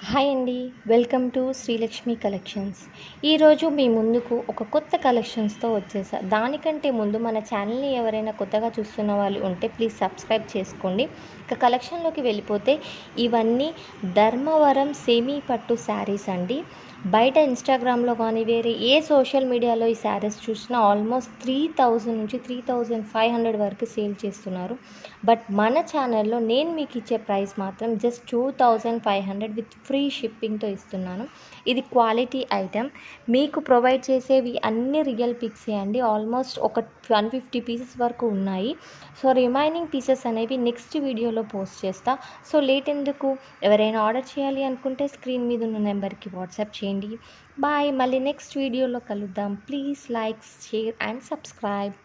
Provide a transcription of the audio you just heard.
Hi అండి. Welcome to Srilakshmi collections. ఈరోజు మీ ముందుకు ఒక కొత్త కలెక్షన్స్తో వచ్చేసా. దానికంటే ముందు మన ఛానల్ని ఎవరైనా కొత్తగా చూస్తున్న వాళ్ళు ఉంటే ప్లీజ్ సబ్స్క్రైబ్ చేసుకోండి. ఇక కలెక్షన్లోకి వెళ్ళిపోతే ఇవన్నీ ధర్మవరం సెమీ పట్టు శారీస్ అండి. బయట ఇన్స్టాగ్రామ్లో కానీ వేరే ఏ సోషల్ మీడియాలో ఈ శారీస్ చూసినా ఆల్మోస్ట్ 3000 నుంచి 3500 వరకు సేల్ చేస్తున్నారు. బట్ మన ఛానల్లో నేను మీకు ఇచ్చే ప్రైస్ మాత్రం జస్ట్ 2500 విత్ ఫ్రీ షిప్పింగ్తో ఇస్తున్నాను. ఇది క్వాలిటీ ఐటెం. మీకు ప్రొవైడ్ చేసేవి అన్ని రియల్ పిక్సే అండి. ఆల్మోస్ట్ ఒక 150 పీసెస్ వరకు ఉన్నాయి. సో రిమైనింగ్ పీసెస్ అనేవి నెక్స్ట్ వీడియోలో పోస్ట్ చేస్తా. సో లేట్ ఎందుకు, ఎవరైనా ఆర్డర్ చేయాలి అనుకుంటే స్క్రీన్ మీద ఉన్న నెంబర్కి వాట్సాప్ చేయండి. బాయ్. మళ్ళీ నెక్స్ట్ వీడియోలో కలుద్దాం. Please like, share and subscribe.